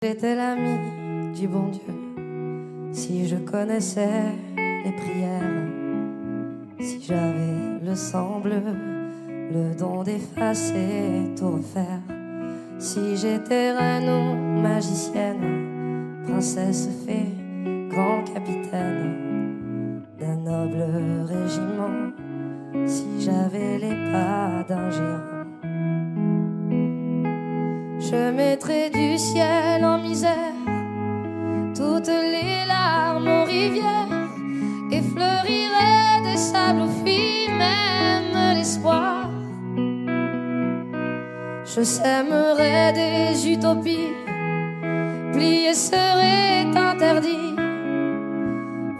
J'étais l'ami du bon Dieu, si je connaissais les prières, si j'avais le sang bleu, le don d'effacer, tout refaire, si j'étais reine ou magicienne, princesse, fée, grand capitaine d'un noble régiment, si j'avais les pas d'un géant. Je mettrais du ciel en misère toutes les larmes aux rivières et fleurirais des sables aux filles, même l'espoir. Je sèmerais des utopies, plier serait interdit.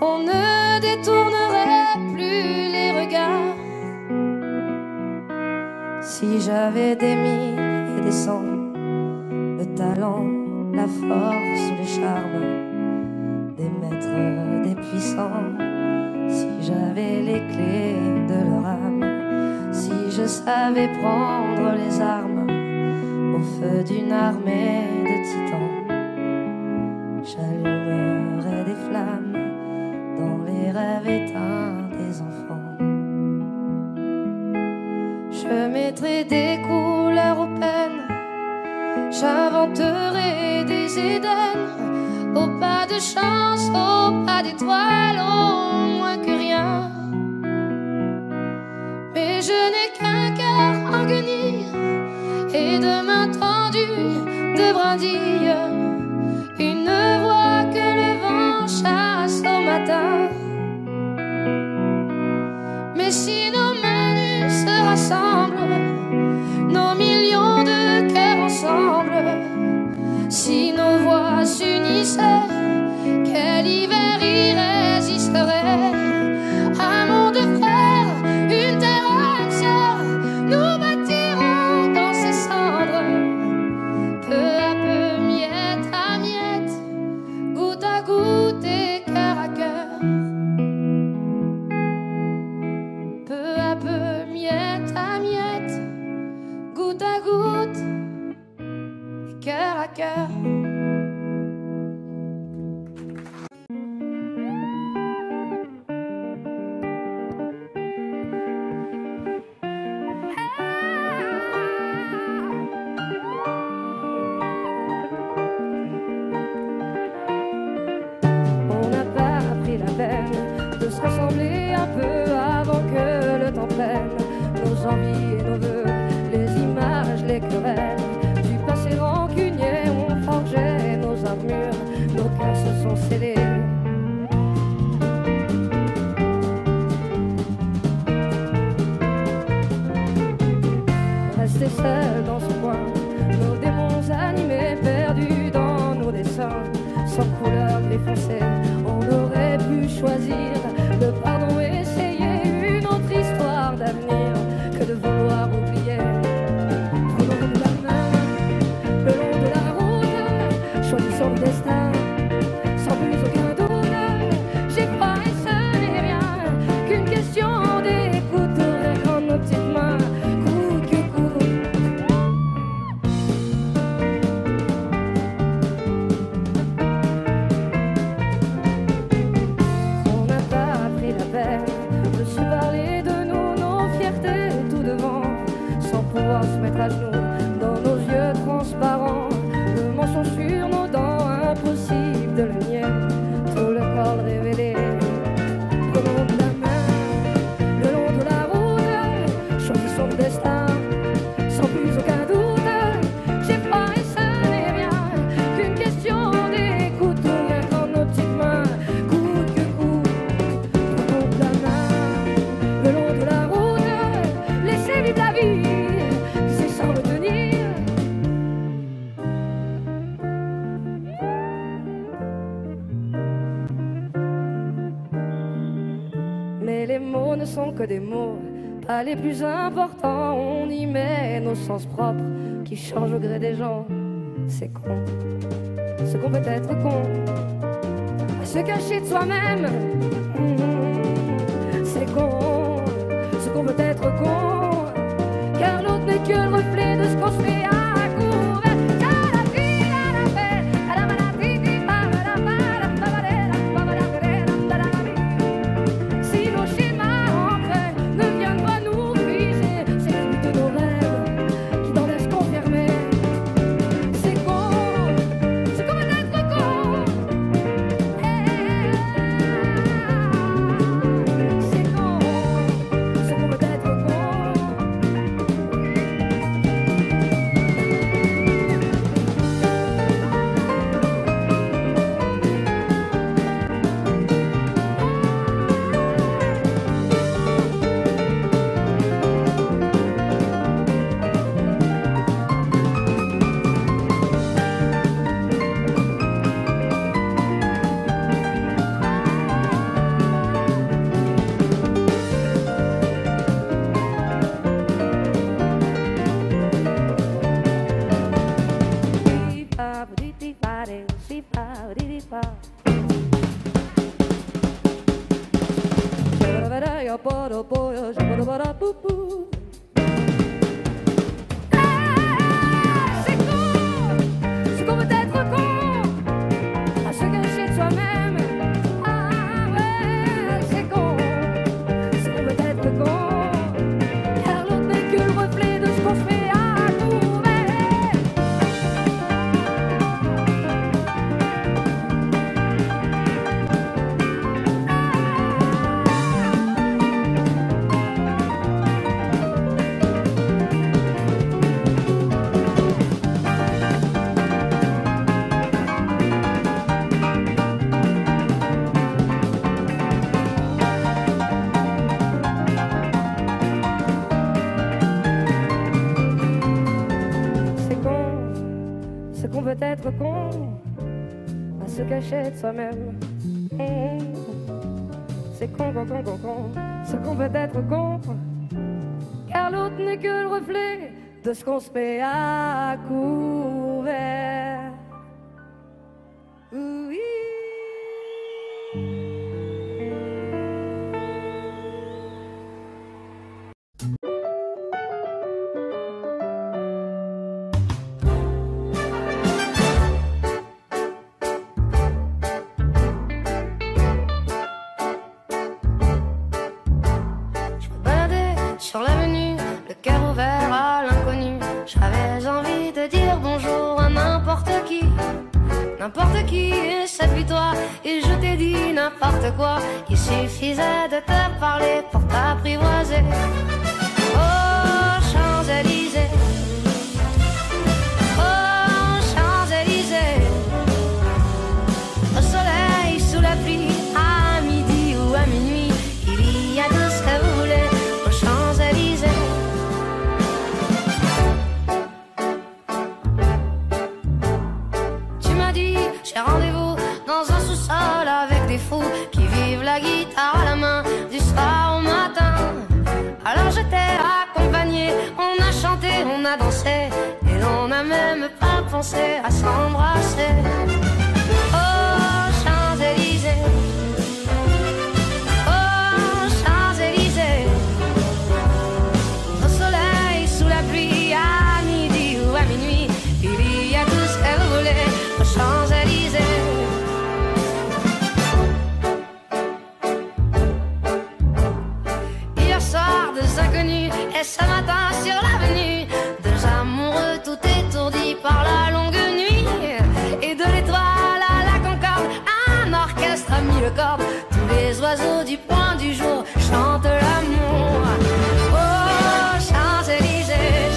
On ne détournerait plus les regards. Si j'avais des mille et des cents, le talent, la force, le charme des maîtres, des puissants, si j'avais les clés de leur âme, si je savais prendre les armes au feu d'une armée de titans, j'allumerais des flammes dans les rêves éteints des enfants. Je mettrais des couleurs aux peines, j'inventerai des Éden, au pas de chance, au pas d'étoiles, au moins que rien. Mais je n'ai qu'un cœur en guenille et de mains tendues de brindilles, une voix que le vent chasse au matin. Mais si nos mains nues se rassemblent, nos millions de cœurs ensemble, si nos voix s'unissaient, quel hiver y résisterait? Un monde frère, une terre âme sœur, nous bâtirons dans ces cendres, peu à peu, miette à miette, goutte à goutte et cœur à cœur. Peu à peu, miette à miette, goutte à goutte, cœur à cœur. On n'a pas pris la peine de se rassembler un peu avant que le temps prenne nos envies et nos vœux, les images, les querelles du passé rancunier ont forgé nos armures, nos cœurs se sont scellés. Rester seul dans ce coin, nos démons animés, perdus dans nos dessins, sans couleur gris foncé, on aurait pu choisir le pardon et essayer une autre histoire d'avenir que de vouloir oublier. Prenons de la main le long de la route, choisissons le destin sans plus aucun doute. J'ai froid et ce n'est rien qu'une question d'écoute, rien qu'en nos petites mains, coûte que coûte. On n'a pas pris la peine de se parler de nous, nos fiertés tout devant, sans pouvoir se mettre à genoux dans nos yeux transparents, le mensonge sur nos dents, impossible de le nier, tout le corps révélé. Prenons de la main le long de la route, choisissons le destin sans plus aucun doute. J'ai froid et ce n'est rien qu'une question d'écoute, rien qu'en nos petites mains, coûte que coûte. Prenons de la main le long de la route, laissez vivre la vie, c'est sans retenir. Mais les mots ne sont que des mots, pas les plus importants. On y met nos sens propres qui changent au gré des gens. C'est con, ce qu'on peut être con, à se cacher de soi-même. C'est con, ce qu'on peut être con, car l'autre n'est que le reflet de ce qu'on se fait à couvert. À la vie, à la paix, à pa, di pa, si pa, di pa. Ya para poya, ya para pupu. C'est qu'on veut être con, à se cacher de soi-même. Ah ouais, c'est qu'on veut être con, car l'autre n'est que le reflet de ce qu'on fait à couvert. Être con, à se cacher de soi-même. C'est con, c'est qu'on peut être con, car l'autre n'est que le reflet de ce qu'on se fait à couvert. Oui. Sur l'avenue, le cœur ouvert à l'inconnu, j'avais envie de dire bonjour à n'importe qui, et c'est puis toi, et je t'ai dit n'importe quoi, il suffisait de te parler pour t'apprivoiser. Oh, Champs-Élysées, oh, Champs-Élysées, au soleil, sous la pluie, à midi ou à minuit, il y a tout ce que vous voulez. J'ai rendez-vous dans un sous-sol avec des fous qui vivent la guitare à la main du soir au matin. Alors je t'ai accompagné, on a chanté, on a dansé et l'on n'a même pas pensé à s'embrasser. Oh, Champs-Élysées, oh, Champs-Élysées, au soleil, sous la pluie, à midi ou à minuit, il y a tout ce que vous voulez aux Champs-Élysées. Hier soir, deux inconnus, et ce matin sur l'avenue, deux amoureux tout étourdis par la longue nuit. Et de l'étoile à la Concorde, un orchestre a mis le corps. Tous les oiseaux du point du jour chantent l'amour. Oh, Champs-Élysées,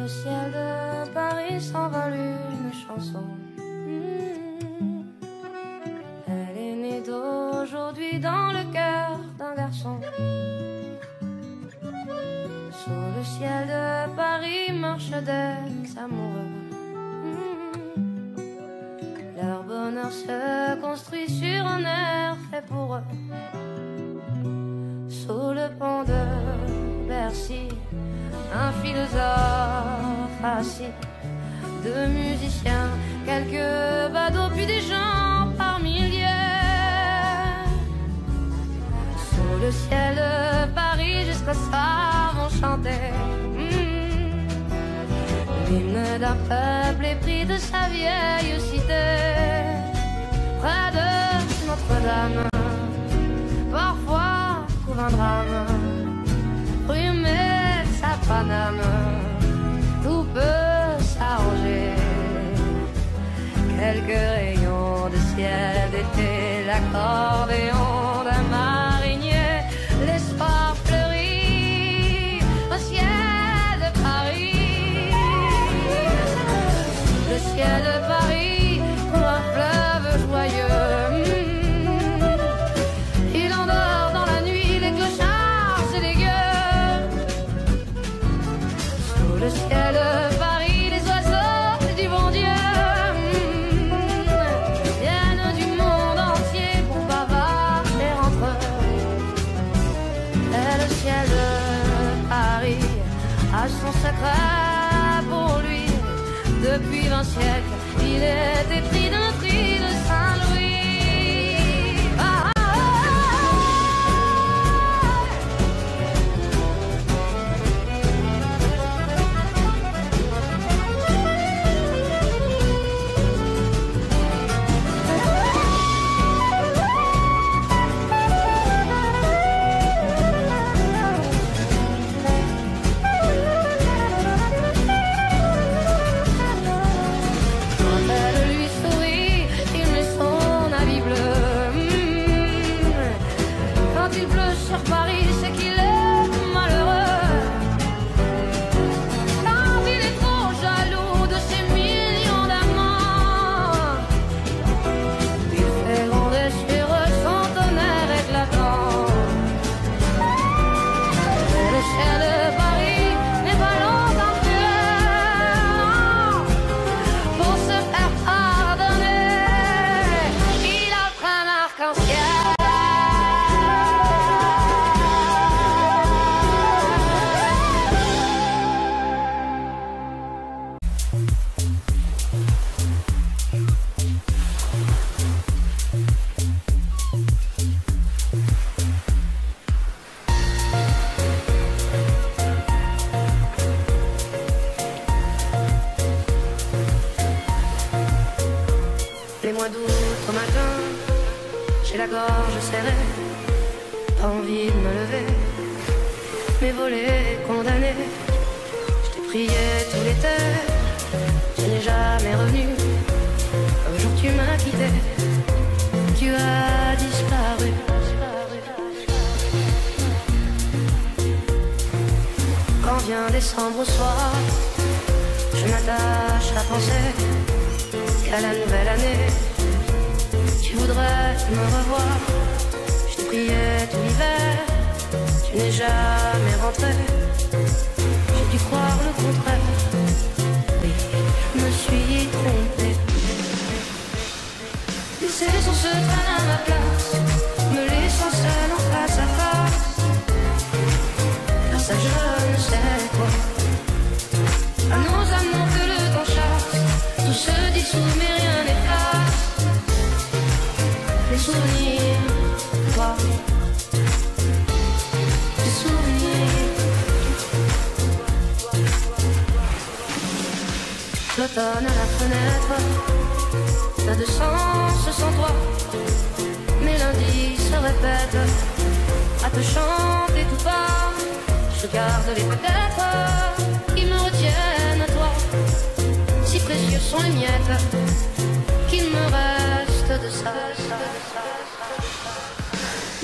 ciel de Paris s'envole une chanson. Elle est née d'aujourd'hui dans le cœur d'un garçon. Sous le ciel de Paris marchent des amoureux. Leur bonheur se construit sur un air fait pour eux. Sous le pont de Bercy, un philosophe assis de musiciens, quelques badauds puis des gens par milliers. Sous le ciel de Paris jusqu'au soir vont chanter l'hymne d'un peuple épris de sa vieille cité. Près de Notre-Dame, parfois couvre un drame, rhume sa Paname, tout peut s'arranger. Quelques rayons de ciel d'été, l'accordéon d'un marinier, l'espoir fleurit au ciel de Paris. Le ciel de Paris pour un fleuve joyeux. Il endort dans la nuit les clochards et les gueux. Sous le ciel de Paris, les oiseaux du bon Dieu viennent du monde entier pour bavarder entre eux. Et le ciel de Paris a son secret pour lui. Depuis 20 siècles, il est épris d'un prix de Saint-Louis. Sur Paris, c'est qu'il est malheureux. Quand il est trop jaloux de ses millions d'amants, il fait gronder sur eux son tonnerre éclatant. Et le ciel de Paris n'est pas longtemps cruel. Pour se faire pardonner, il offre un arc-en-ciel. Les mois d'août au matin, j'ai la gorge serrée, pas envie de me lever, mes volets condamnés. Je t'ai prié tout l'été, tu n'es jamais revenu. Un jour tu m'as quitté, tu as disparu. Quand vient décembre au soir, je m'attache à penser qu'à la nouvelle année, tu voudrais me revoir. Je t'ai prié tout l'hiver, tu n'es jamais rentré. J'ai dû croire le contraire, oui, je me suis trompé. Laissez son secret à ma place, me laissant seul en face à face. Car ça je ne sais quoi. À nos amours que le temps chasse, tout se dissout mais rien n'efface. Les souvenirs, toi, les souvenirs. L'automne à la fenêtre n'a de sens sans toi. Mes lundis se répètent à te chanter tout bas. Je garde les peut-être qui me retiennent à toi. Si précieux sont les miettes qu'il me reste de ça.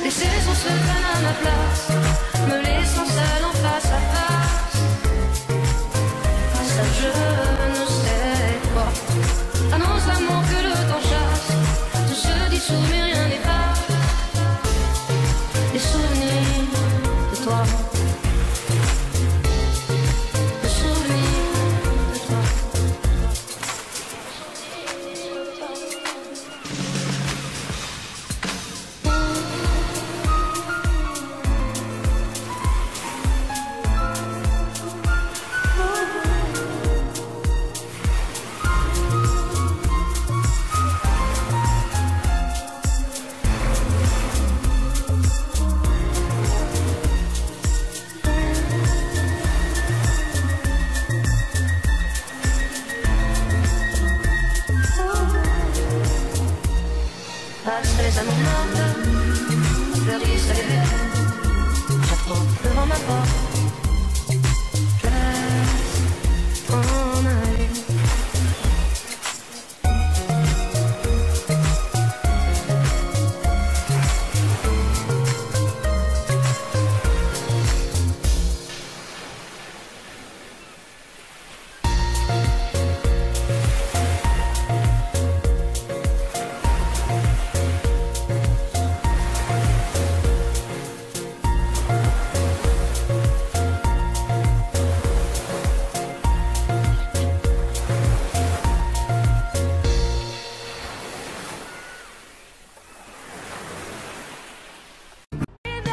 Laissez son secret à ma place, me laissant seul en face à face. Ça je ne sais quoi. Annonce l'amour que le temps chasse, tout se dissout mais rien n'efface. Les souvenirs de toi.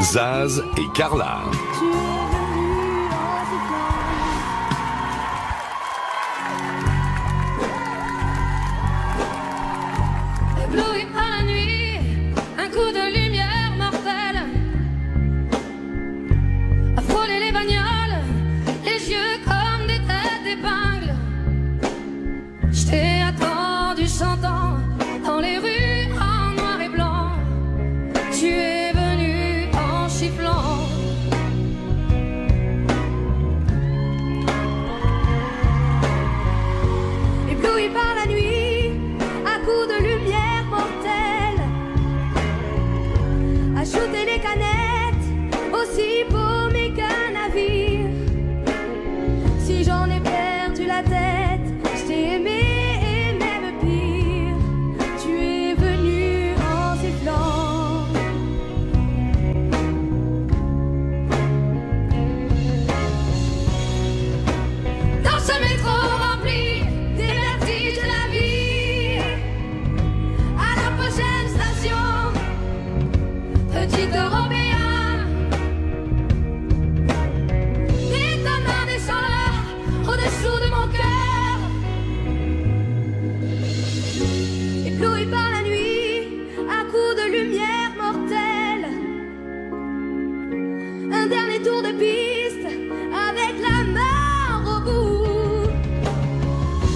Zaz et Carla. Ébloui par la nuit, un coup de lumière mortelle a frôlé les bagnoles, les yeux comme des têtes d'épingle. Je t'ai attendu 100 ans dans les rues en noir et blanc. Tu es venu en sifflant. Ébloui par la nuit, à coups de lumière mortelle, à shooter les canettes, aussi paumé qu'un navire. Si j'en ai perdu la tête, je t'ai aimé et même pire. Tu es venu en sifflant. Dans ce métro rempli des vertiges de la vie, à la prochaine station, petit Européen, et ta main descend là, au-dessous de mon cœur. Ébloui par la nuit, à coups de lumière mortelle, un dernier tour de piste avec la mort au bout.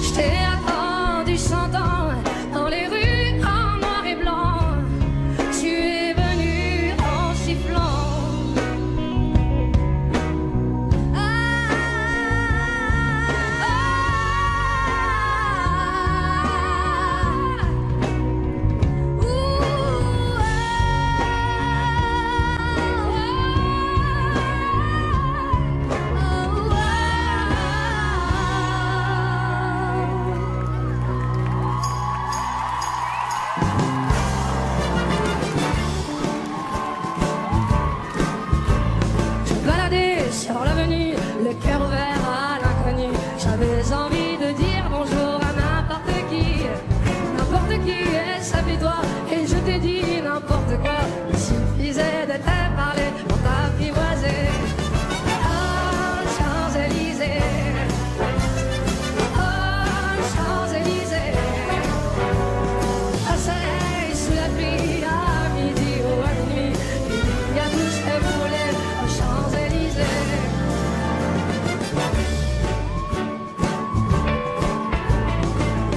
Je t'ai attendu 100 ans dans les rues en noir et blanc. Tu es venu en sifflant. Baladé sur l'avenue, le cœur ouvert à l'inconnu. J'avais envie de dire bonjour à n'importe qui, et ça fait toi. Et je t'ai dit n'importe quoi. Il suffisait de te parler pour t'apprivoiser. Oh, Champs-Élysées, oh, Champs-Élysées, au soleil, sous la pluie, à midi ou à minuit, il y a tout ce que vous voulez aux Champs-Élysées.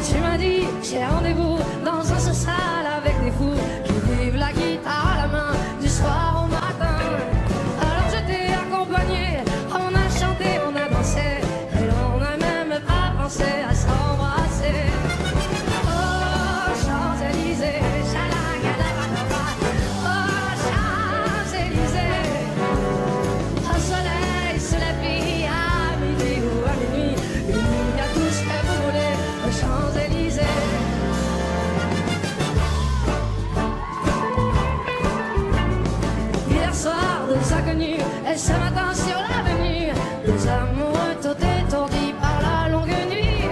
Tu m'as dit, j'ai rendez-vous dans un sous-sol avec des fous qui vivent la guitare à la main du soir au matin. Alors je t'ai accompagné, on a chanté, on a dansé, et on n'a même pas pensé à s'embrasser. Oh, Champs-Élysées, chalagadabadaba. Oh, Champs-Élysées, au soleil, sous la pluie, à midi ou à minuit, il y a tout ce que vous voulez aux Champs-Élysées. Hier soir, deux inconnus, et ce matin sur l'avenue, deux amoureux tout étourdis par la longue nuit.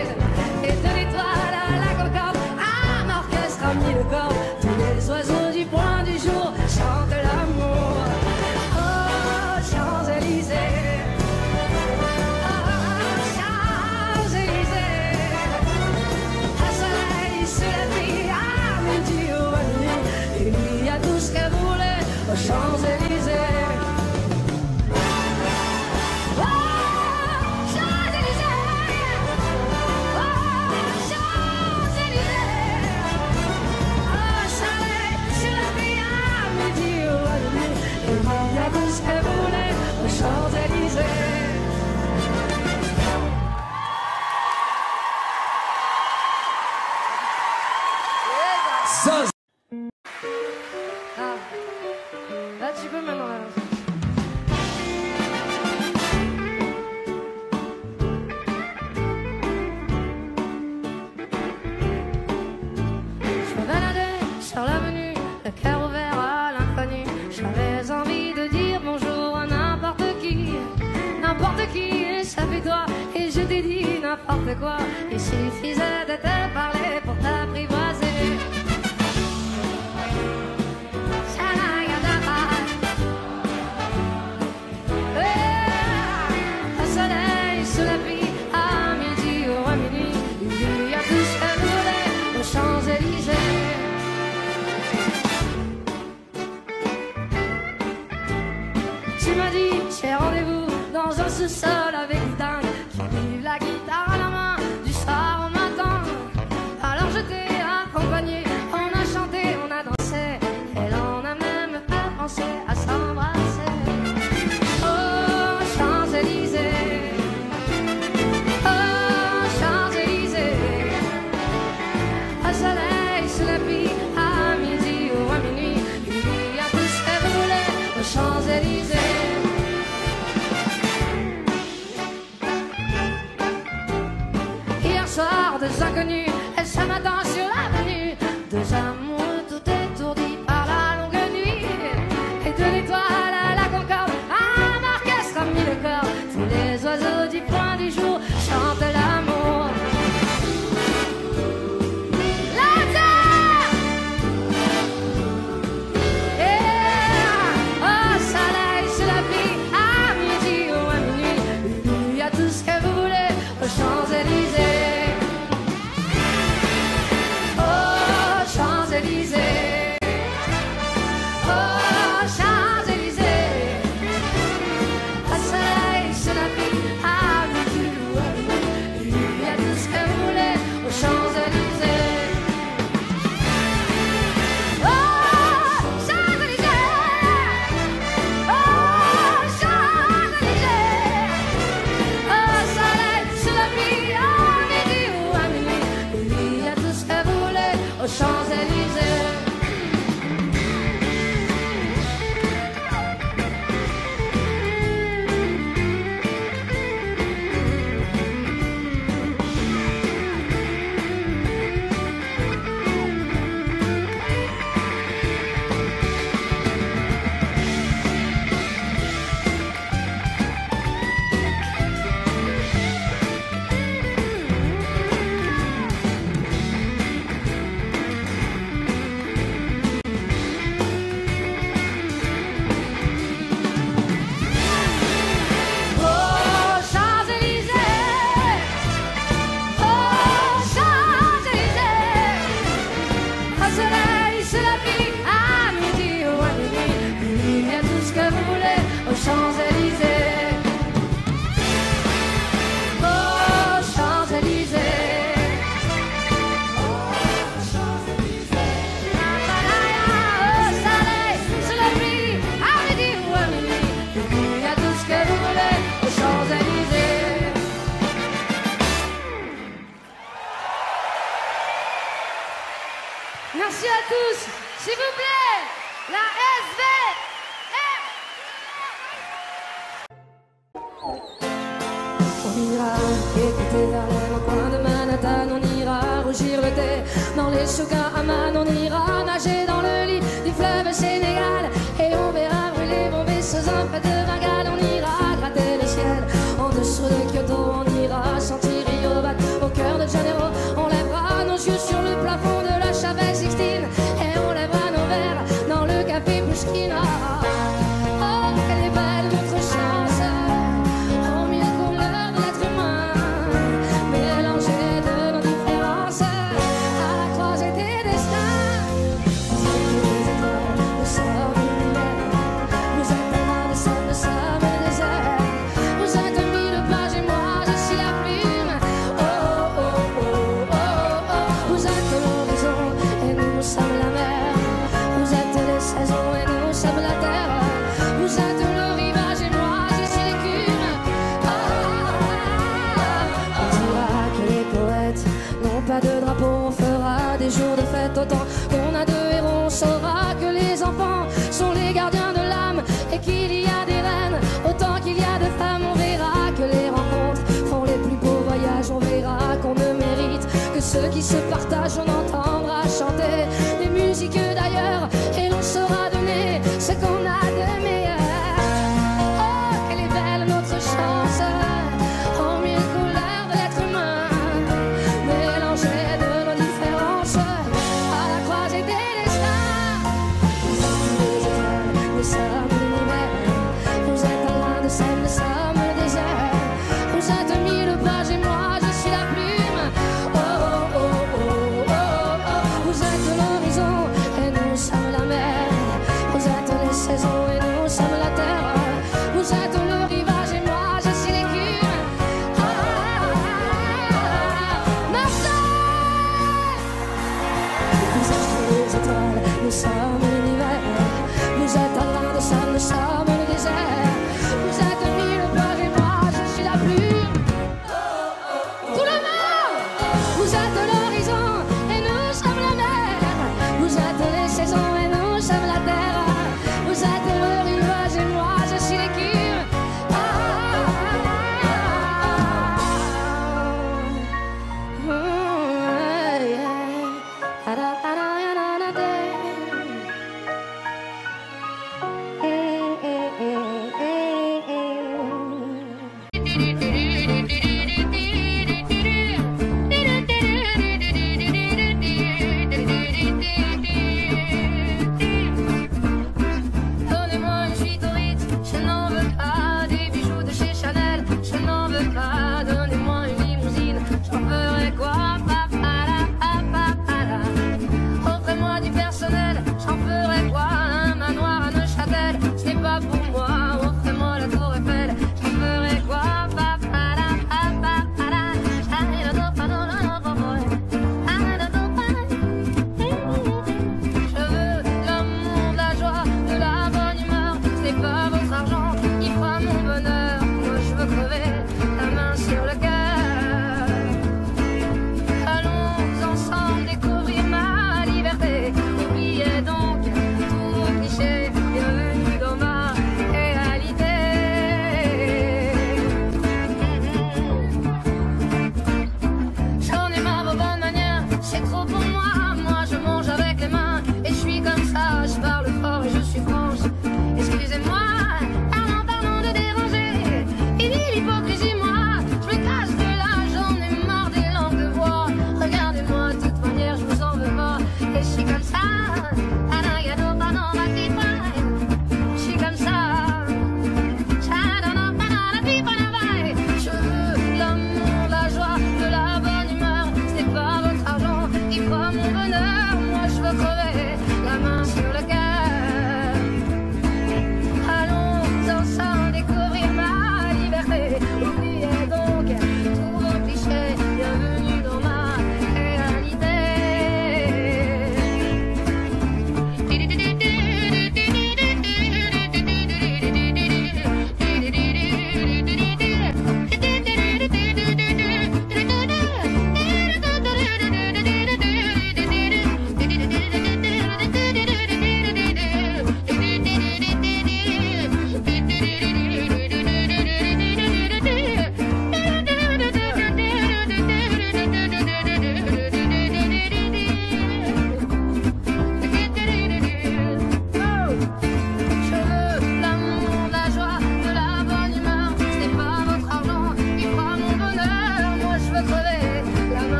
Et de l'étoile à la concorde, un orchestre a mis le corps. Tous les oiseaux du point du jour chantent l'amour. Oh, Champs-Élysées, oh, Champs-Élysées, au soleil, sous la pluie, à midi ou à minuit, il y a tout ce que vous voulez aux Champs-Élysées. Oh, Champs-Élysées, oh, Champs-Élysées, au soleil, sous la pluie, à midi ou à minuit, il y a tout ce que vous voulez aux Champs-Élysées. Zaz. Ah, là tu peux maintenant. Là. Je me baladais sur l'avenue, le cœur ouvert à l'inconnu. J'avais envie de dire bonjour à n'importe qui, et ça fait toi. Et je t'ai dit n'importe quoi. Il suffisait de te parler pour t'apprivoiser. tout seul avec des dingues qui vivent la guitare à la main du soir au matin. Alors je t'ai accompagné, on a chanté, on a dansé, et l'on a même pas pensé à s'embrasser. Oh Champs-Élysées, oh Champs-Élysées, au soleil, sous la pluie, à midi ou à minuit, il y a tout ce que vous voulez aux Champs-Élysées. Hier soir, deux inconnus, et ce matin sur l'avenue, deux amoureux tout étourdis par la longue nuit. Et de l'étoile à la Concorde, un orchestre a mis le corps. Tous les oiseaux du point du jour chantent l'amour. La terre, yeah. Au soleil, sous la pluie, à midi ou à minuit, il y a tout ce que vous voulez aux Champs-Élysées. Champs-Élysées, oh Champs-Élysées, au soleil, sous la pluie, à midi ou à minuit, il y a tout ce que vous voulez aux Champs-Élysées. Oh Champs-Élysées, oh Champs-Élysées, au soleil, sous la pluie, à midi ou à minuit, il y a tout ce que vous voulez aux Champs-Élysées. Merci à tous, s'il vous plaît, la SVR. On ira écouter Harlem au coin de Manhattan, on ira rougir le thé dans les souks à Amman, on ira nager dans le lit du fleuve Sénégal et on verra brûler bombés sous un feu de Bengale. On ira gratter le ciel en dessous de Kyoto, on ira sentir Rio battre au cœur de Janeiro, on lèvera nos yeux sur le plafond de la Chapelle Sixtine et on lèvera nos verres dans le café Pushkina. Oh, quelle est belle notre chance, aux mille couleurs de l'être humain, mélangées de nos différences, à la croisée des destins. Vous êtes les étoiles, nous sommes l'univers, vous êtes la main, nous sommes le désert. Vous êtes mille pages et moi je suis la plume. Oh, oh, oh, oh, oh, oh. Vous êtes l'horizon et nous sommes la mer. Vous êtes les saisons et nous sommes la terre. Vous êtes le rivage et moi je suis l'écume. Oh, on dira que les poètes n'ont pas de drapeau, on fera des jours de fête autant qu'on a de héros. On saura que les enfants sont les gardiens de l'âme et qu'il y a des reines autant qu'il y a de femmes. On verra que les rencontres font les plus beaux voyages. On verra qu'on ne mérite que ceux qui se partagent. On entendra chanter des musiques d'ailleurs et l'on saura donner ce qu'on a de meilleur. Oh, quelle est belle notre chance, aux mille couleurs de l'être humain, mélangées de nos différences, à la croisée des destins. Vous êtes les étoiles, nous sommes l'univers. Vous êtes un grain de sel, nous sommes le désert. Vous êtes mille pages et moi je suis la plume. Oh, oh, oh, oh, oh, oh. Vous êtes l'horizon et nous sommes la mer. Vous êtes les saisons nous sommes l'univers. Vous êtes un grain de sable, nous sommes le désert. Vous êtes mille pages et moi je suis la pluie. Tout le monde, vous êtes l'horizon et nous sommes la mer. Vous êtes les saisons et nous sommes la terre. Vous êtes le rivage et moi je suis l'écume.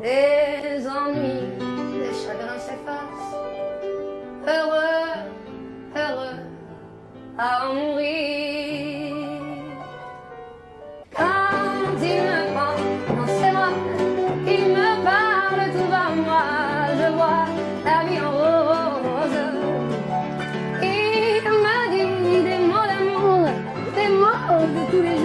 Les ennuis, les chagrins s'effacent. Heureux, heureux à en mourir. Quand il me prend dans ses bras, il me parle tout bas, moi je vois la vie en rose. Il me dit des mots d'amour, des mots de tous les jours.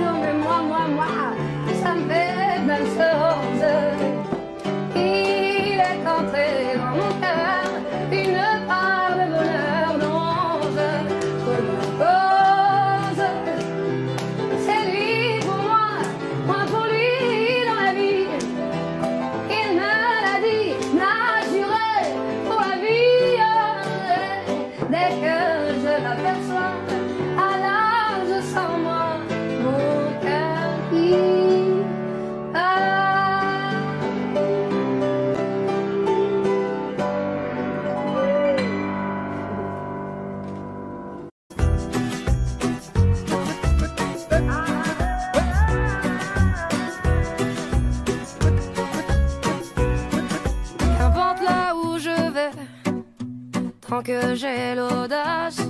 que j'ai l'audace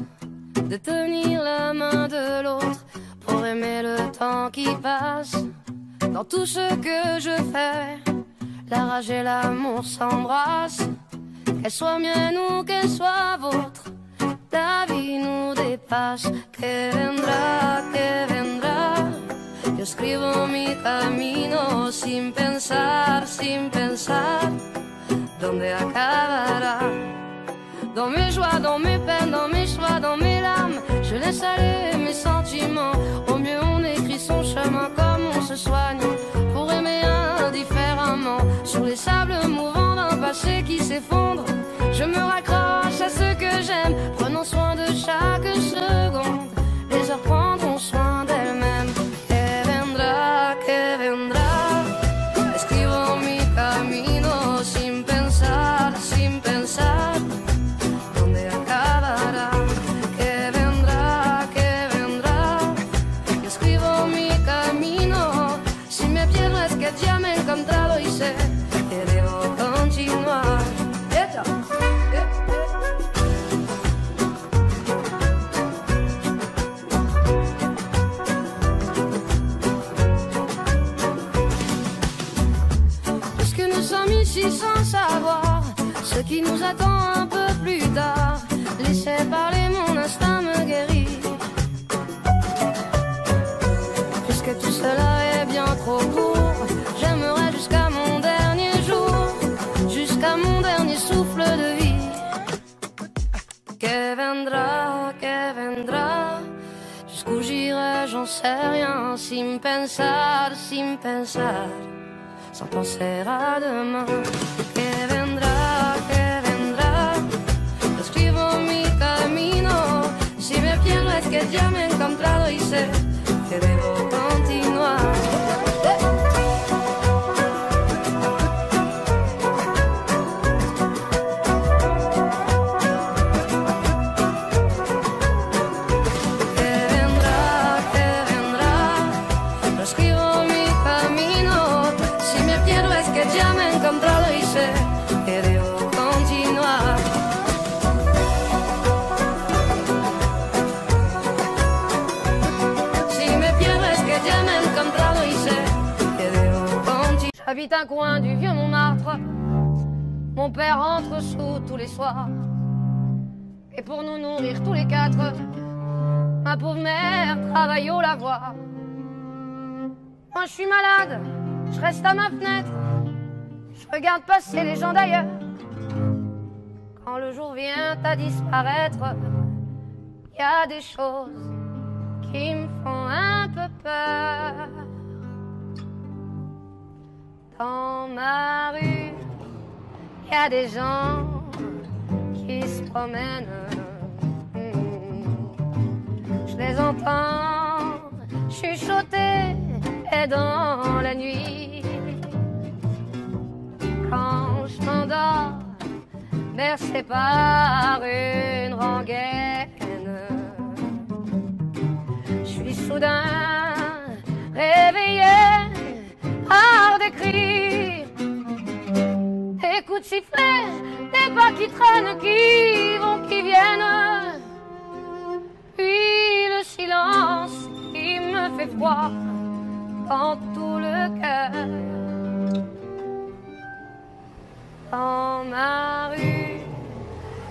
de tenir la main de l'autre pour aimer le temps qui passe. Dans tout ce que je fais, la rage et l'amour s'embrassent. Qu'elle soit mienne ou qu'elle soit vôtre, la vie nous dépasse. Que vendrá, yo escribo mi camino sin pensar, dónde acabará. Dans mes joies, dans mes peines, dans mes choix, dans mes larmes, je laisse aller mes sentiments. Au mieux on écrit son chemin comme on se soigne pour aimer indifféremment. Sur les sables mouvants d'un passé qui s'effondre, je me raccroche à ce que j'aime, prenons soin de chaque seconde. Les heures prendront soin d'elles-mêmes. Que vendrá, escribo mi camino sin pensar, dónde acabará. Que vendrá, yo escribo mi camino. Si me pierdo es que ya me he encontrado y sé que debo continuar. Ici sans savoir ce qui nous attend un peu plus tard, laissez parler, mon instinct me guérit. Puisque tout cela est bien trop court, j'aimerais jusqu'à mon dernier jour, jusqu'à mon dernier souffle de vie. Que vendrá, jusqu'où j'irai j'en sais rien, sin pensar, sans penser à demain. Que vendrá, yo escribo mi camino. Si me pierdo es que ya me he encontrado y sé que debo continuar. J'habite un coin du vieux Montmartre, mon père entre sous tous les soirs. Et pour nous nourrir tous les quatre, ma pauvre mère travaille au lavoir. Moi je suis malade, je reste à ma fenêtre, je regarde passer les gens d'ailleurs. Quand le jour vient à disparaître, il y a des choses qui me font un peu peur. Dans ma rue, il y a des gens qui se promènent. Je les entends chuchoter et dans la nuit. Quand je m'endors, bercé par une rengaine, je suis soudain réveillé par des cris, des coups de sifflet, des pas qui traînent, qui vont, qui viennent, puis le silence qui me fait froid dans tout le cœur. Dans ma rue,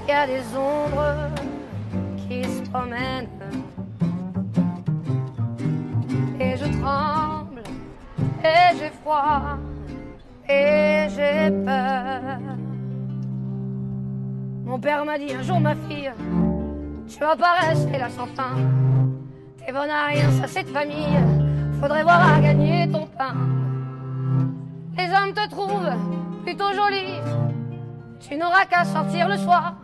il y a des ombres qui se promènent et je tremble et j'ai froid et j'ai peur. Mon père m'a dit un jour, ma fille, tu vas pas rester là sans fin. T'es bonne à rien, ça c'est de famille, faudrait voir à gagner ton pain. Les hommes te trouvent plutôt jolie, tu n'auras qu'à sortir le soir.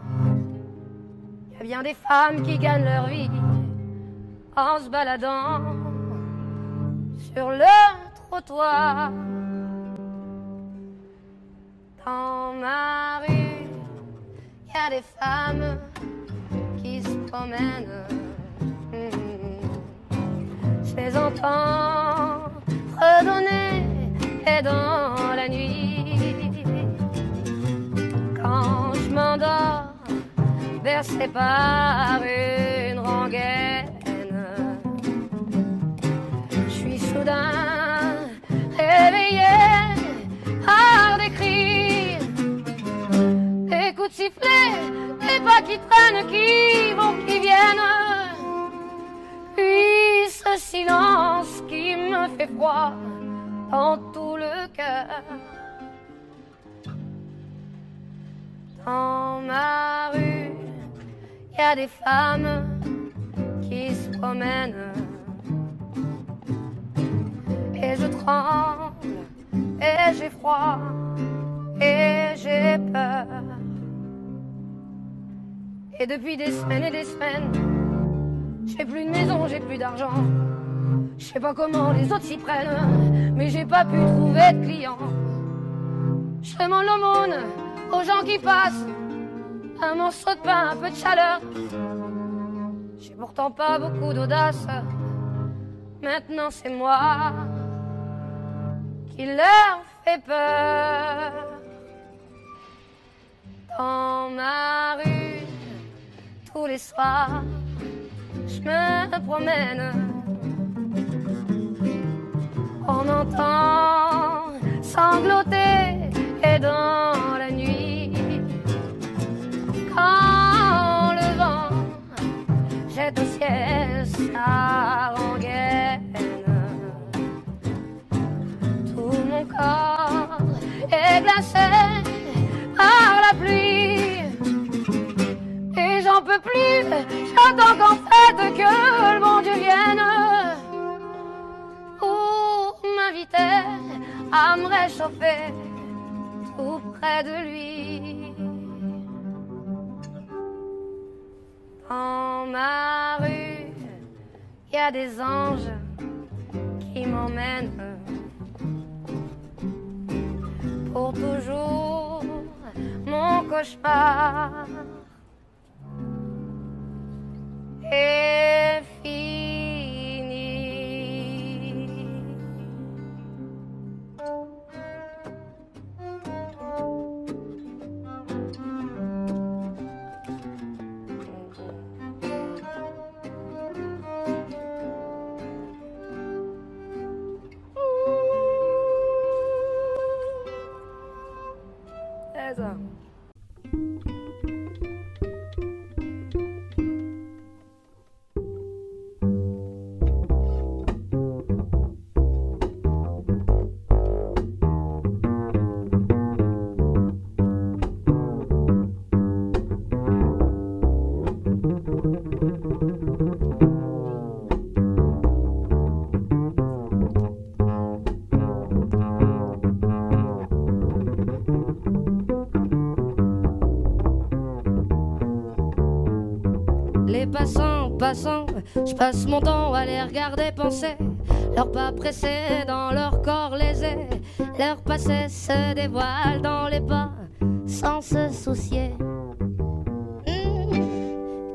Y a bien des femmes qui gagnent leur vie en se baladant sur le trottoir. Dans ma rue, y a des femmes qui se promènent. Je les entends fredonner et dans la nuit. Quand je m'endors, traversé par une rengaine. Je suis soudain réveillé par des cris, des coups de sifflet, des pas qui traînent, qui vont, qui viennent. Puis ce silence qui me fait froid dans tout le cœur. Dans ma rue, y a des femmes qui se promènent. Et je tremble, et j'ai froid, et j'ai peur. Et depuis des semaines, j'ai plus de maison, j'ai plus d'argent. Je sais pas comment les autres s'y prennent, mais j'ai pas pu trouver de clients. Je demande l'aumône aux gens qui passent, un morceau de pain, un peu de chaleur. J'ai pourtant pas beaucoup d'audace. Maintenant c'est moi qui leur fait peur. Dans ma rue, tous les soirs, je me promène. On entend sangloter et dans la nuit, quand le vent jette au ciel sa rengaine, tout mon corps est glacé par la pluie et j'en peux plus. J'attends qu'en fait que le bon Dieu vienne pour m'inviter à me réchauffer tout près de lui. Dans ma rue, y a des anges qui m'emmènent pour toujours. Mon cauchemar est fini. C'est ça. Les passants, je passe mon temps à les regarder penser. Leurs pas pressés dans leur corps lésés, leur passé se dévoile dans les pas sans se soucier.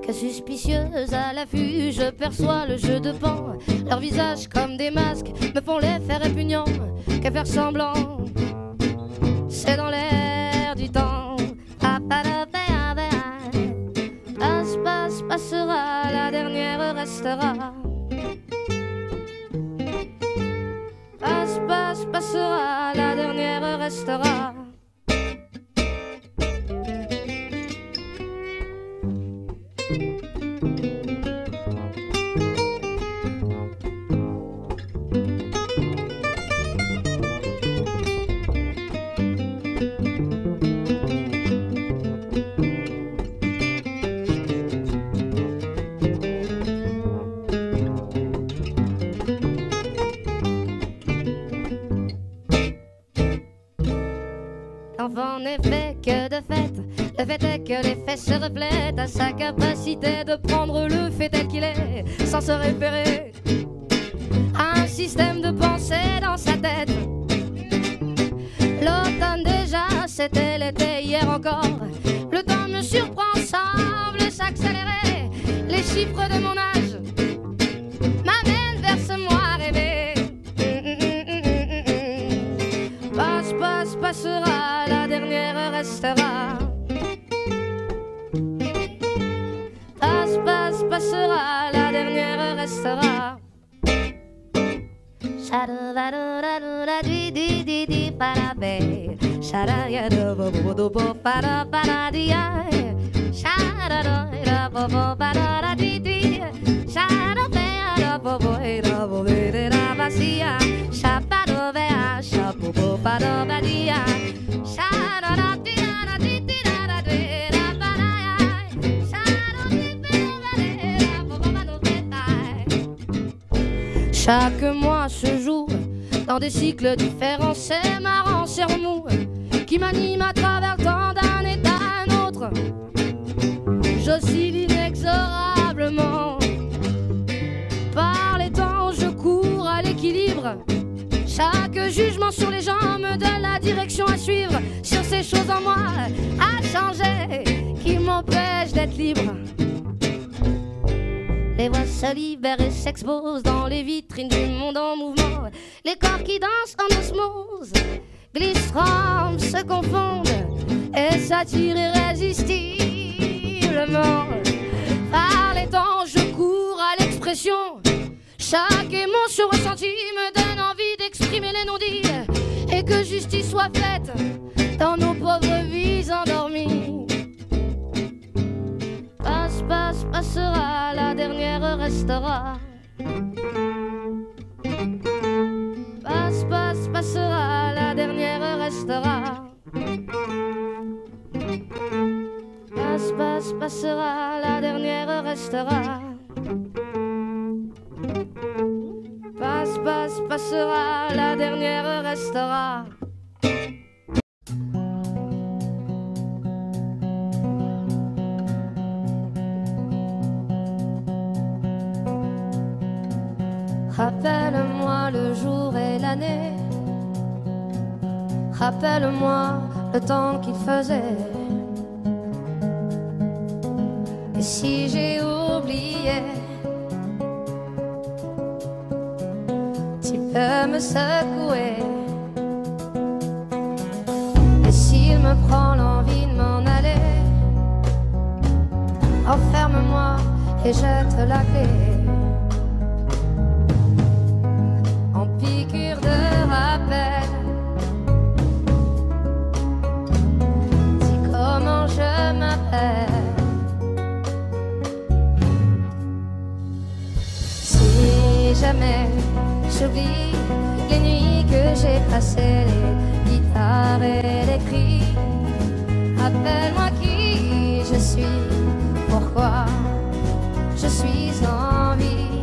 Que suspicieuse à l'affût, je perçois le jeu de pan. Leurs visages comme des masques me font l'effet répugnant. Que faire semblant, c'est dans l'air du temps. Passera, la dernière restera. Passera, la dernière restera. L'enfant n'est fait que de fait. Le fait est que les faits se reflètent à sa capacité de prendre le fait tel qu'il est, sans se référer à un système de pensée dans sa tête. L'automne déjà, c'était l'été hier encore. Le temps me surprend, semble s'accélérer. Les chiffres de mon âge m'amènent vers ce moi rêvé. Passera, la dernière restera. restera. Chaque mois se joue dans des cycles différents, c'est marrant, c'est remous, qui m'anime à travers le temps d'un état à un autre. J'oscille inexorablement. Par les temps, je cours à l'équilibre. Chaque jugement sur les gens me donne la direction à suivre. Sur ces choses en moi à changer qui m'empêchent d'être libre. Les voix se libèrent et s'exposent dans les vitrines du monde en mouvement. Les corps qui dansent en osmose glissent, rampent, se confondent et s'attirent irrésistiblement. Par les temps, je cours à l'expression. Chaque émotion ressentie me donne envie d'exprimer les non-dits et que justice soit faite dans nos pauvres vies endormies. Passe, passe, passera, la dernière restera. Passe, passe, passera, la dernière restera. Passe, passe, passera, la dernière restera. Passe, passe, passera, la dernière restera. Rappelle-moi le jour et l'année. Rappelle-moi le temps qu'il faisait. Et si j'ai oublié, tu peux me secouer. Et s'il me prend l'envie de m'en aller, enferme-moi et jette la clé. En piqûre de rappel, dis comment je m'appelle. Si jamais j'oublie les nuits que j'ai passées, les guitares et les cris, rappelle-moi qui je suis, pourquoi je suis en vie.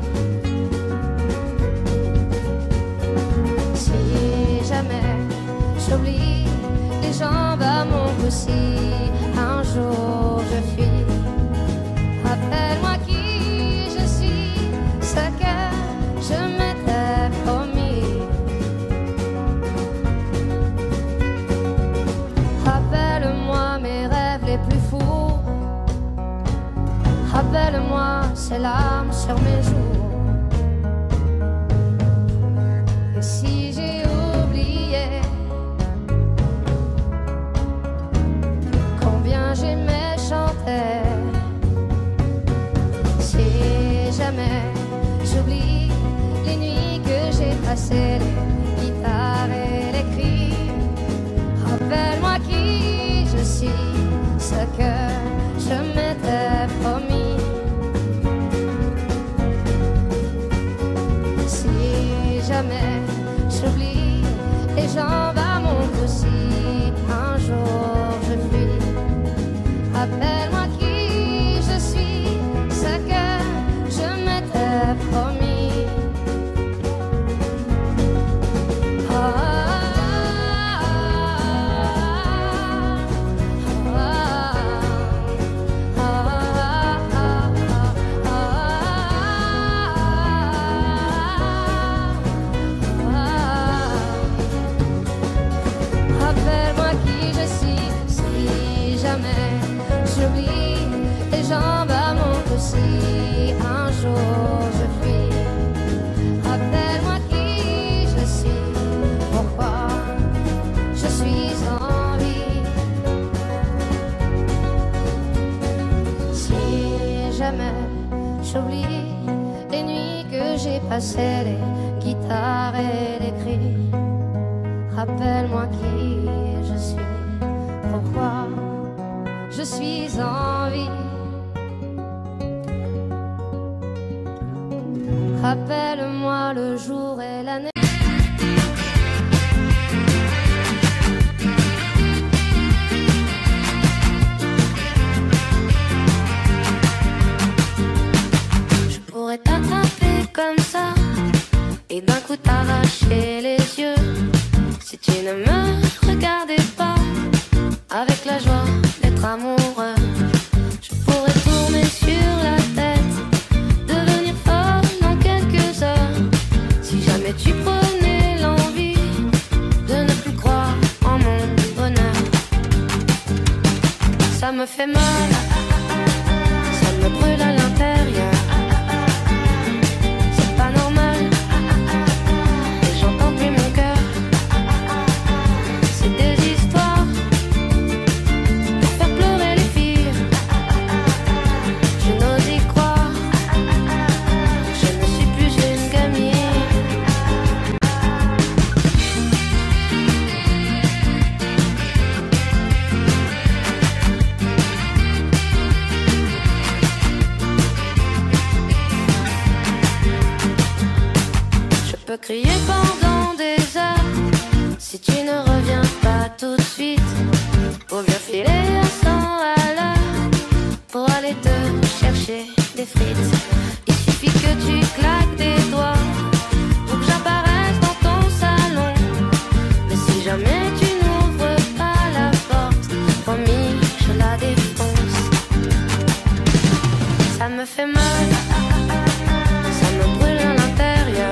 Si jamais j'oublie les jambes à mon cou, si un jour je fuis, rappelle-moi qui je suis, ce que je m'étais promis. Rappelle-moi mes rêves les plus fous. Rappelle-moi ces larmes sur mes joues. Et si j'ai oublié combien j'aimais chanter, si jamais j'oublie les nuits que j'ai passées, les guitares et les cris, rappelle-moi qui je suis, ce que je m'étais promis. Si jamais j'oublie les jambes à mon cou, si un jour je fuis, rappelle-moi qui je suis, ce que je m'étais promis. Rappelle-moi qui je suis, si jamais j'oublie les jambes à mon cou, si un jour je fuis, rappelle-moi qui je suis, pourquoi je suis en vie. Si jamais j'oublie des nuits que j'ai passées, les guitares et les cris. Rappelle-moi qui je suis, pourquoi je suis en vie. Rappelle-moi le jour et l'année. T'attraper comme ça et d'un coup t'arracher les yeux. Si tu ne me regardais pas avec la joie d'être amoureux, je pourrais tourner sur la tête, devenir folle en quelques heures. Si jamais tu prenais l'envie de ne plus croire en mon bonheur. Ça me fait mal, ça me brûle à l'intérieur. Je peux crier pendant des heures si tu ne reviens pas tout de suite. Pour bien filer à 100 à l'heure pour aller te chercher des frites. Il suffit que tu claques des doigts pour que j'apparaisse dans ton salon. Mais si jamais tu n'ouvres pas la porte, promis, je la défonce. Ça me fait mal, ça me brûle à l'intérieur.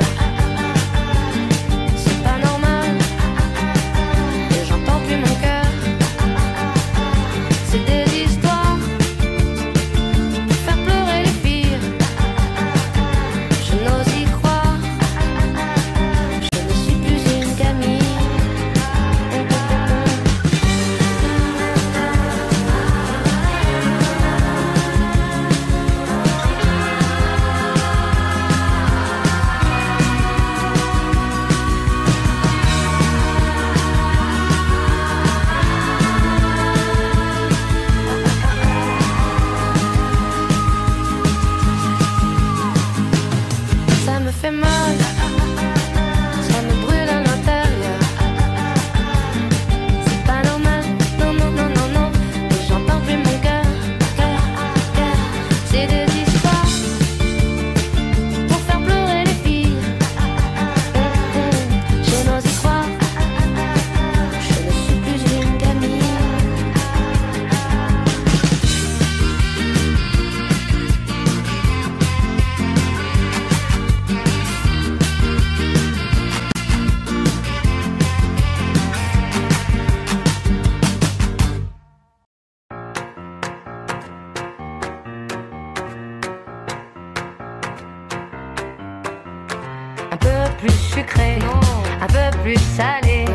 Plus sucré, un peu plus salé.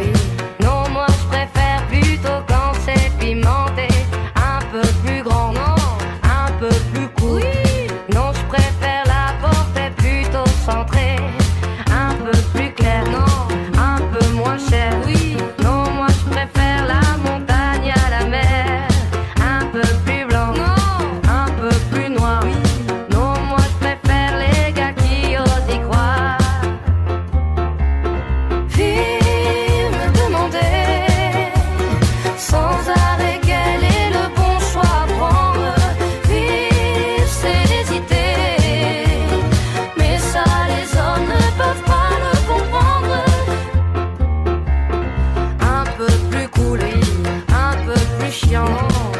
Non, moi je préfère plutôt quand c'est pimenté. Un peu plus grand, non, un peu plus court. Non, je préfère la portée plutôt centrée. Un peu plus clair, non, un peu moins cher. Non, moi je préfère la montagne à la mer. Un peu plus blanc, non, un peu plus noir. Non, moi je préfère les gars qui osent y croire.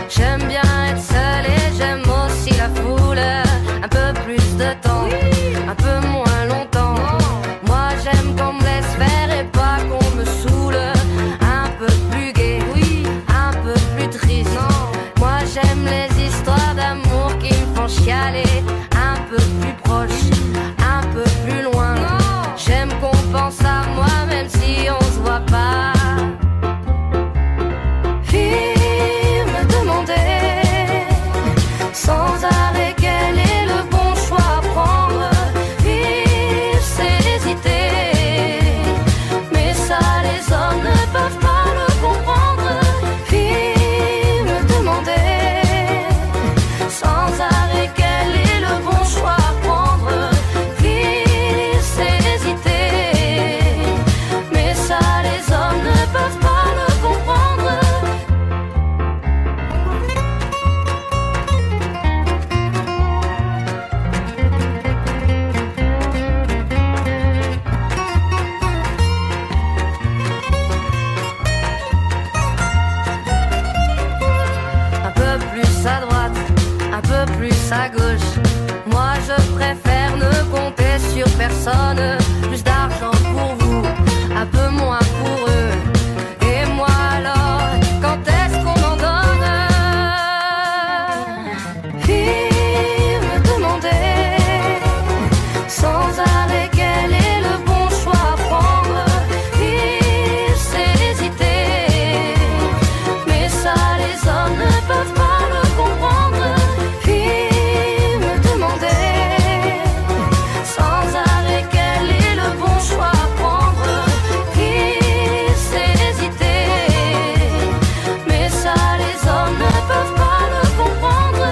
J'aime bien être seule et j'aime aussi la foule. Un peu plus de temps, un peu moins longtemps. Moi j'aime qu'on me laisse faire et pas qu'on me saoule. Un peu plus gai, un peu plus triste. Moi j'aime les histoires d'amour qui me font chialer. Un peu plus proche, un peu plus loin. J'aime qu'on pense à moi même si on se voit pas. Sans arrêt, quel est le bon choix à prendre? sur personne. Plus d'argent pour vous, un peu moins pour eux. Et moi alors, quand est-ce qu'on m'en donne? Ils me demandaient sans arrêt quel est le bon choix à prendre. Ils s'hésitaient, mais ça les hommes ne peuvent pas le comprendre. Ils me demandaient sans arrêt quel est le bon choix à prendre. Ils s'hésitaient, mais ça les hommes ne peuvent pas le comprendre.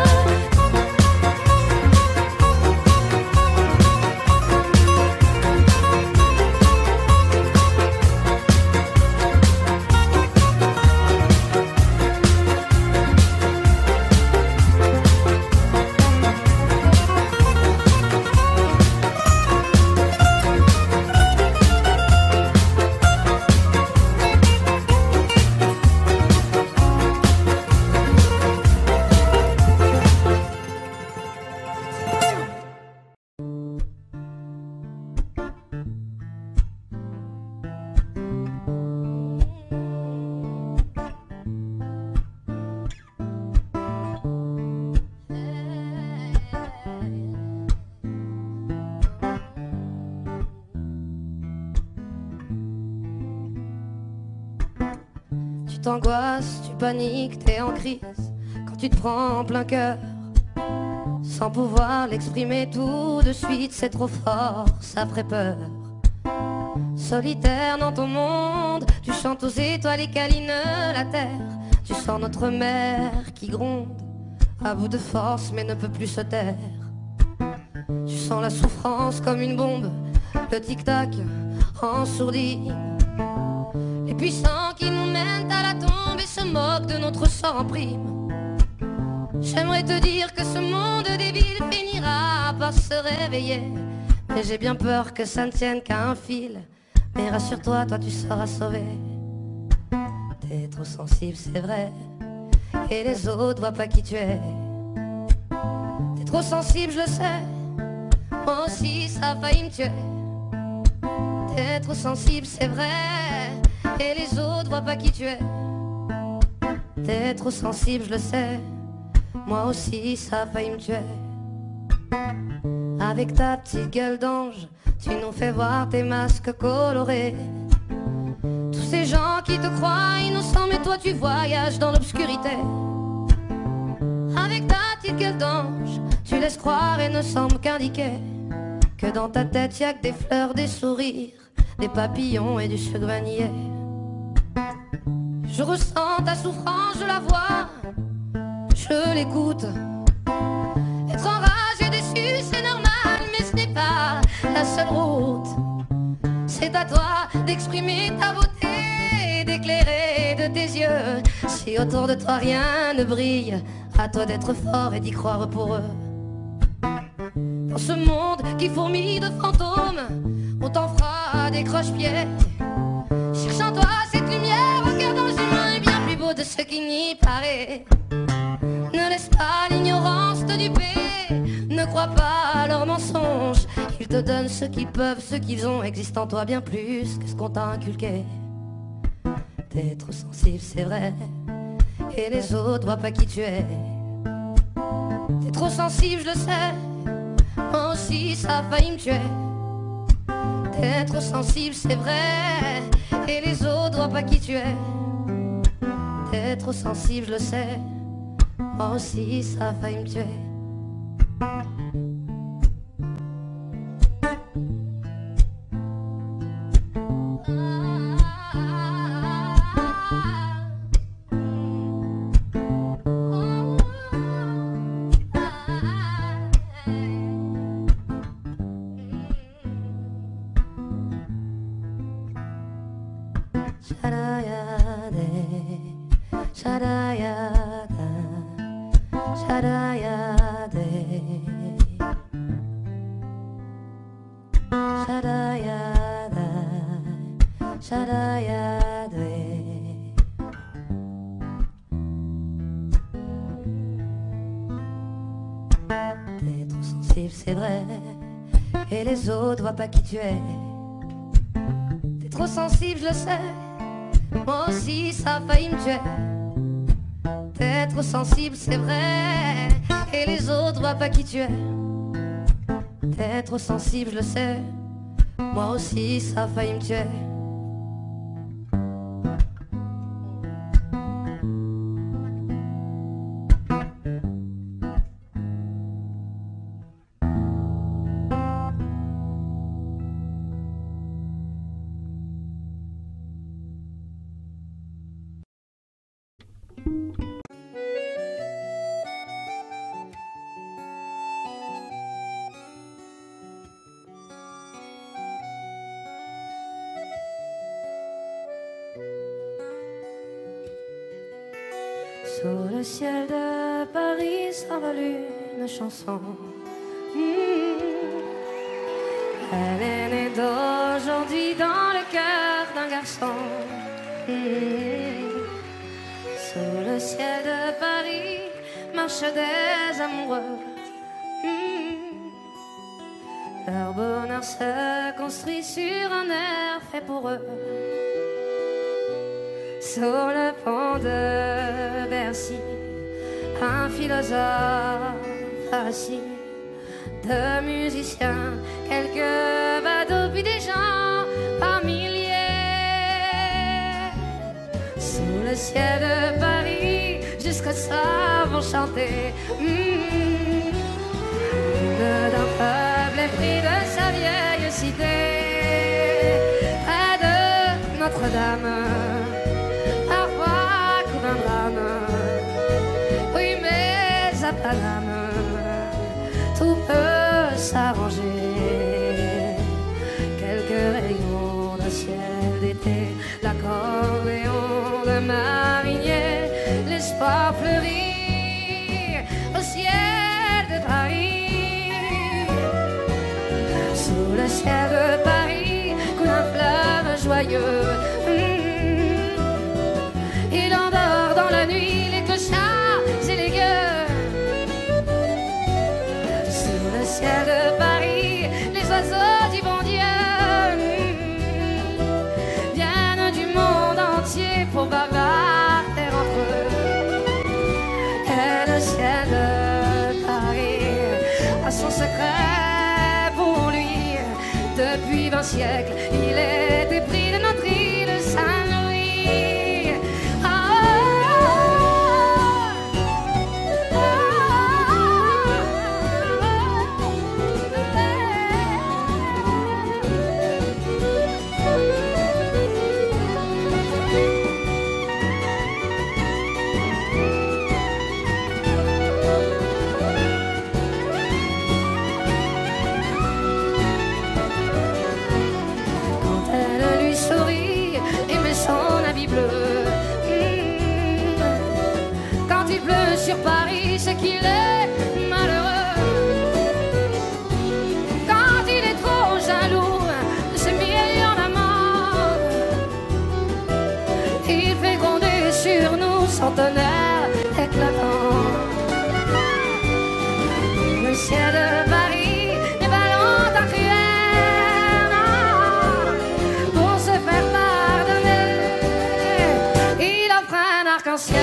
Tu t'angoisses, tu paniques, t'es en crise quand tu te prends en plein cœur. Sans pouvoir l'exprimer tout de suite, c'est trop fort, ça ferait peur. Solitaire dans ton monde, tu chantes aux étoiles et câlines la terre. Tu sens notre mère qui gronde, à bout de force mais ne peut plus se taire. Tu sens la souffrance comme une bombe, le tic-tac en sourdine. Les puissants qui nous mènent à la tombe et se moquent de notre sort en prime. J'aimerais te dire que ce monde débile finira par se réveiller, mais j'ai bien peur que ça ne tienne qu'à un fil. Mais rassure-toi, toi tu seras sauvé. T'es trop sensible, c'est vrai, et les autres voient pas qui tu es. T'es trop sensible, je le sais, moi aussi ça a failli me tuer. T'es trop sensible, c'est vrai, et les autres voient pas qui tu es. T'es trop sensible, je le sais, moi aussi ça a failli me tuer. Avec ta petite gueule d'ange, tu nous fais voir tes masques colorés. Tous ces gens qui te croient innocents, mais toi tu voyages dans l'obscurité. Avec ta petite gueule d'ange, tu laisses croire et ne semble qu'indiquer que dans ta tête y'a que des fleurs, des sourires, des papillons et du sucre vanillé. Je ressens ta souffrance, je la vois, je l'écoute. Être enragé, déçu, c'est normal, mais ce n'est pas la seule route. C'est à toi d'exprimer ta beauté, d'éclairer de tes yeux. Si autour de toi rien ne brille, à toi d'être fort et d'y croire pour eux. Dans ce monde qui fourmille de fantômes, on t'en fera des croche-pieds. Cherche en toi cette lumière au cœur d'ange humain, est bien plus beau de ce qui n'y paraît. Ne laisse pas l'ignorance te duper, ne crois pas à leurs mensonges. Ils te donnent ce qu'ils peuvent, ce qu'ils ont, existe en toi bien plus que ce qu'on t'a inculqué. T'es trop sensible, c'est vrai, et les autres voient pas qui tu es. T'es trop sensible, je le sais, moi aussi ça a failli me tuer. T'es trop sensible, c'est vrai, et les autres voient pas qui tu es. T'es trop sensible, je le sais, moi aussi ça a failli me tuer. T'es trop sensible, c'est vrai, et les autres voient pas qui tu es. T'es trop sensible, je le sais, moi aussi ça a failli me tuer. T'es trop sensible, c'est vrai, et les autres voient pas qui tu es. T'es trop sensible, je le sais, moi aussi ça a failli me tuer. Sous le ciel de Paris s'envole une chanson. Elle est née d'aujourd'hui dans le cœur d'un garçon. Sous le ciel de Paris marchent des amoureux. Leur bonheur se construit sur un air fait pour eux. Sur le pont de Bercy, un philosophe assis, deux musiciens, quelques badauds, puis des gens par milliers. Sous le ciel de Paris, jusqu'au soir vont chanter l'hymne d'un peuple épris de sa vieille cité. Près de Notre-Dame, oui, mais à Paname, tout peut s'arranger. Quelques rayons d'un ciel d'été, l'accordéon de marinier, l'espoir fleurit au ciel de Paris. Sous le ciel de Paris coule un fleuve joyeux. Il endort dans la nuit les clochards et les gueux. Sous le ciel de Paris, les oiseaux du bon Dieu viennent du monde entier pour bavarder entre eux. Et le ciel de Paris a son secret pour lui. Depuis 20 siècles, il est épris de notre île Saint-Louis. Sur Paris, c'est qu'il est malheureux. Quand il est trop jaloux de ses millions d'amants, il fait gronder sur nous son tonnerre éclatant. Le ciel de Paris n'est pas longtemps cruel, non. Pour se faire pardonner, il offre un arc-en-ciel.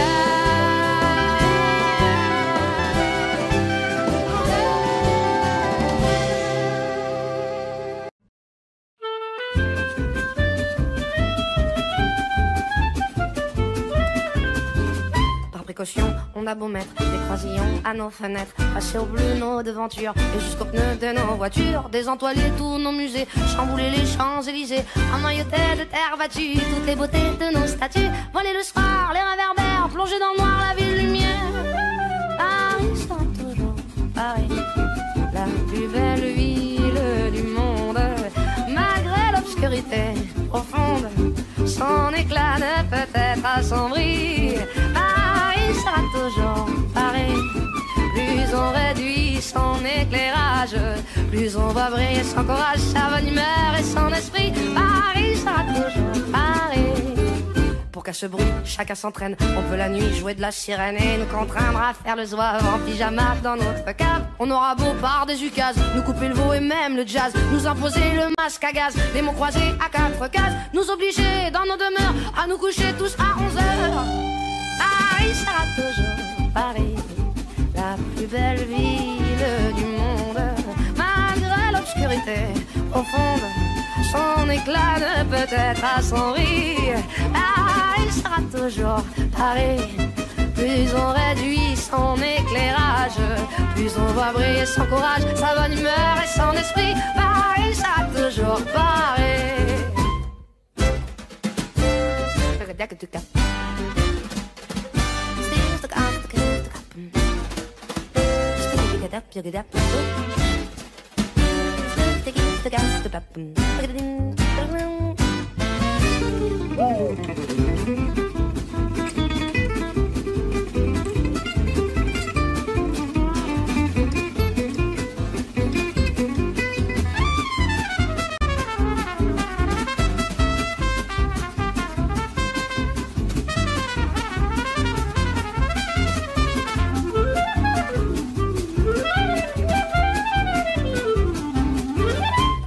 On a beau mettre des croisillons à nos fenêtres, passer au bleu nos devantures et jusqu'aux pneus de nos voitures, désentoiler tous nos musées, chambouler les Champs-Élysées, emmailloter de terre battue toutes les beautés de nos statues, voler le soir, les réverbères, plonger dans le noir la ville lumière. Paris sera toujours Paris, la plus belle ville du monde, malgré l'obscurité profonde, son éclat ne peut être assombri. Paris sera toujours Paris. Plus on réduit son éclairage, plus on voit briller son courage, sa bonne humeur et son esprit. Paris sera toujours Paris. Pour qu'à ce bruit, chacun s'entraîne. On peut la nuit jouer de la sirène et nous contraindre à faire le zouave en pyjama dans notre cave. On aura beau par des ukases, nous couper le veau et même le jazz, nous imposer le masque à gaz, les mots croisés à 4 cases, nous obliger dans nos demeures à nous coucher tous à 11h. Paris sera toujours Paris, la plus belle ville du monde. Malgré l'obscurité profonde, son éclat ne peut être à son rire. Paris sera toujours Paris. Plus on réduit son éclairage, plus on voit briller son courage, sa bonne humeur et son esprit. Paris sera toujours Paris.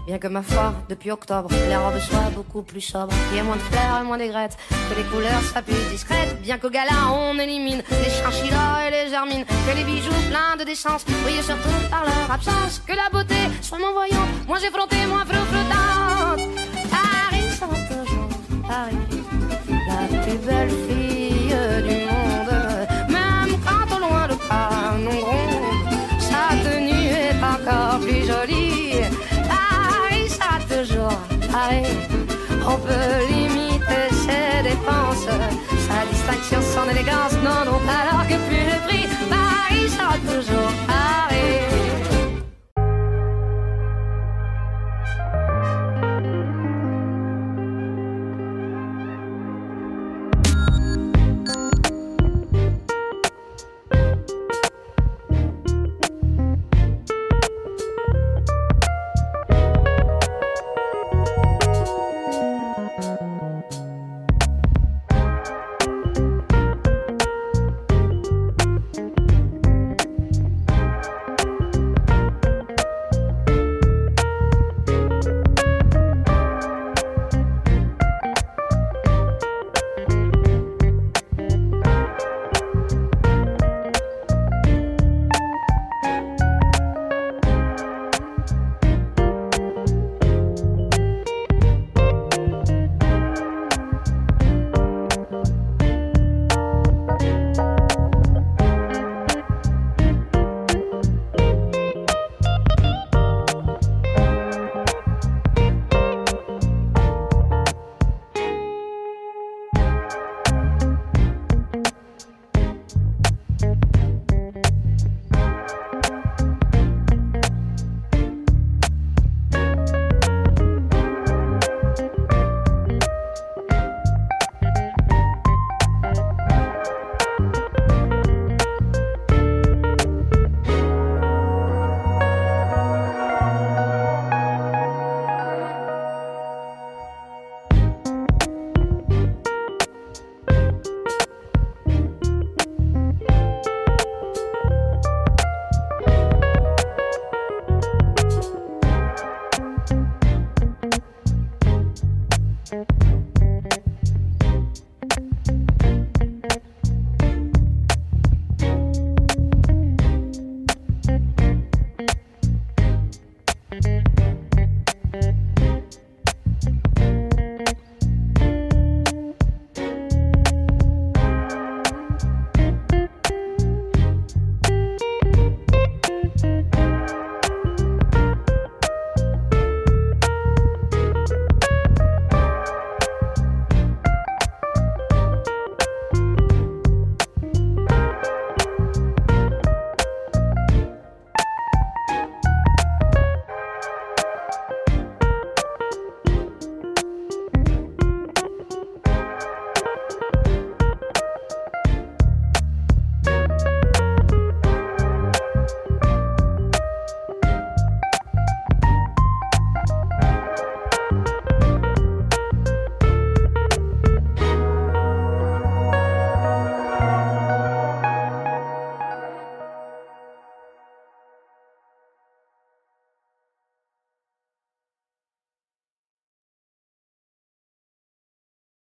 Bien que ma foi, depuis octobre, les robes soient beaucoup plus sobres, qu'il y ait moins de fleurs et moins d'aigrettes, que les couleurs soient plus discrètes. Bien qu'au gala on élimine les chinchillas et les hermines, que les bijoux pleins de décence brillent surtout par leur absence, que la beauté soit moins voyante, moins effrontée, moins flottante. Paris sera toujours Paris, la plus belle fille du monde. Même quand au loin le pas non gronde, sa tenue est encore plus jolie. Toujours Paris, on peut limiter ses dépenses, sa distinction, son élégance, non, non, alors que plus le prix, Paris sera toujours Paris.